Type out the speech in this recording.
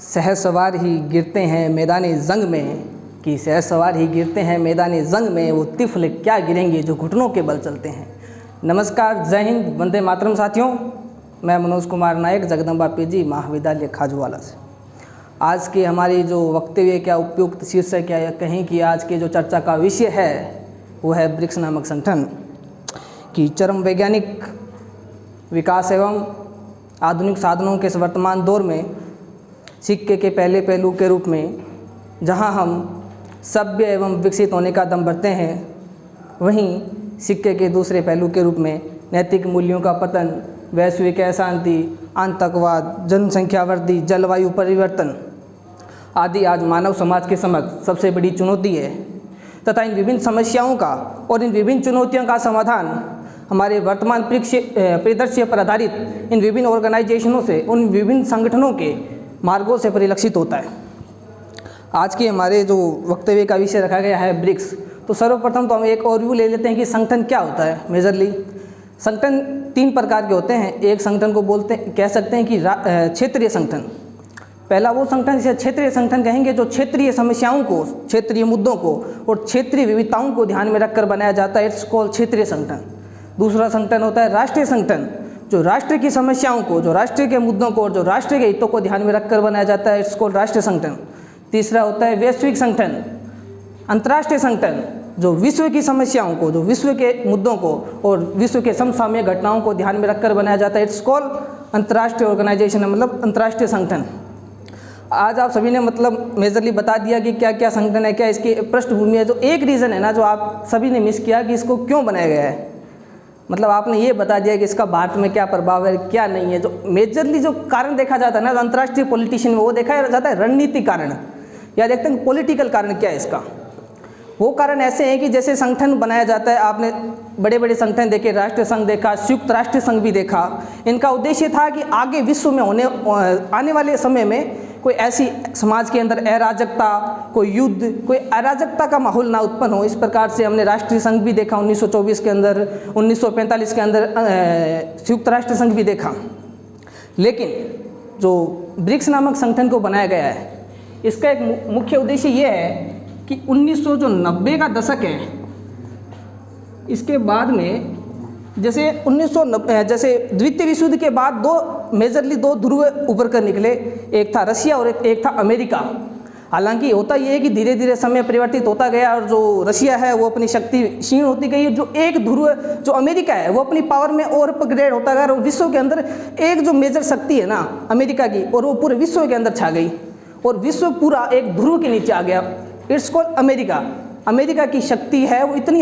सहसवार ही गिरते हैं मैदानी जंग में, कि सहसवार ही गिरते हैं मैदानी जंग में, वो तिफ़्ल क्या गिरेंगे जो घुटनों के बल चलते हैं। नमस्कार, जय हिंद, वंदे मातरम साथियों। मैं मनोज कुमार नायक, जगदम्बा पीजी महाविद्यालय खाजूवाला से। आज की हमारी जो वक्तव्य क्या उपयुक्त शीर्षक या कहें कि आज के जो चर्चा का विषय है वो है ब्रिक्स नामक संगठन की चरम वैज्ञानिक विकास एवं आधुनिक साधनों के इस वर्तमान दौर में सिक्के के पहले पहलू के रूप में जहां हम सभ्य एवं विकसित होने का दम भरते हैं, वहीं सिक्के के दूसरे पहलू के रूप में नैतिक मूल्यों का पतन, वैश्विक अशांति, आतंकवाद, जनसंख्या वृद्धि, जलवायु परिवर्तन आदि आज मानव समाज के समक्ष सबसे बड़ी चुनौती है तथा इन विभिन्न समस्याओं का और इन विभिन्न चुनौतियों का समाधान हमारे वर्तमान परिदृश्य पर आधारित इन विभिन्न ऑर्गेनाइजेशनों से, उन विभिन्न संगठनों के मार्गों से परिलक्षित होता है। आज के हमारे जो वक्तव्य का विषय रखा गया है ब्रिक्स, तो सर्वप्रथम तो हम एक ओवरव्यू ले लेते हैं कि संगठन क्या होता है। मेजरली संगठन तीन प्रकार के होते हैं। एक संगठन को कह सकते हैं कि क्षेत्रीय संगठन। पहला वो संगठन जिसे क्षेत्रीय संगठन कहेंगे जो क्षेत्रीय समस्याओं को, क्षेत्रीय मुद्दों को और क्षेत्रीय विविधताओं को ध्यान में रखकर बनाया जाता है। इट्स कॉल्ड क्षेत्रीय संगठन। दूसरा संगठन होता है राष्ट्रीय संगठन, जो राष्ट्र की समस्याओं को, जो राष्ट्र के मुद्दों को और जो राष्ट्र के हितों को ध्यान में रखकर बनाया जाता है। इट्स कॉल्ड राष्ट्रीय संगठन। तीसरा होता है वैश्विक संगठन, अंतर्राष्ट्रीय संगठन, जो विश्व की समस्याओं को, जो विश्व के मुद्दों को और विश्व के समसामयिक घटनाओं को ध्यान में रखकर बनाया जाता है। इट्स कॉल्ड अंतर्राष्ट्रीय ऑर्गेनाइजेशन, मतलब अंतर्राष्ट्रीय संगठन। आज आप सभी ने मतलब मेजरली बता दिया कि क्या क्या संगठन है, क्या इसकी पृष्ठभूमि है। जो एक रीज़न है ना, जो आप सभी ने मिस किया कि इसको क्यों बनाया गया है, मतलब आपने ये बता दिया कि इसका भारत में क्या प्रभाव है, क्या नहीं है। जो मेजरली जो कारण देखा जाता है ना अंतर्राष्ट्रीय पॉलिटिशियन में, वो देखा जाता है रणनीतिक कारण, या देखते हैं पॉलिटिकल कारण क्या है इसका। वो कारण ऐसे हैं कि जैसे संगठन बनाया जाता है, आपने बड़े बड़े संगठन देखे, राष्ट्रीय संघ देखा, संयुक्त राष्ट्र संघ भी देखा। इनका उद्देश्य था कि आगे विश्व में आने वाले समय में कोई ऐसी समाज के अंदर अराजकता, कोई युद्ध, कोई अराजकता का माहौल ना उत्पन्न हो। इस प्रकार से हमने राष्ट्रीय संघ भी देखा 1924 के अंदर, 1945 के अंदर संयुक्त राष्ट्र संघ भी देखा। लेकिन जो ब्रिक्स नामक संगठन को बनाया गया है, इसका एक मुख्य उद्देश्य ये है कि 1990 का दशक है, इसके बाद में जैसे 1990 जैसे द्वितीय विश्व युद्ध के बाद मेजरली दो ध्रुव उभर कर निकले, एक था रशिया और एक था अमेरिका। हालांकि होता ये है कि धीरे धीरे समय परिवर्तित होता गया और जो रशिया है वो अपनी शक्ति क्षीण होती गई। जो एक ध्रुव जो अमेरिका है वो अपनी पावर में और अपग्रेड होता गया और विश्व के अंदर एक जो मेजर शक्ति है ना अमेरिका की, और वो पूरे विश्व के अंदर छा गई और विश्व पूरा एक ध्रुव के नीचे आ गया। It's called America. अमेरिका की शक्ति है वो इतनी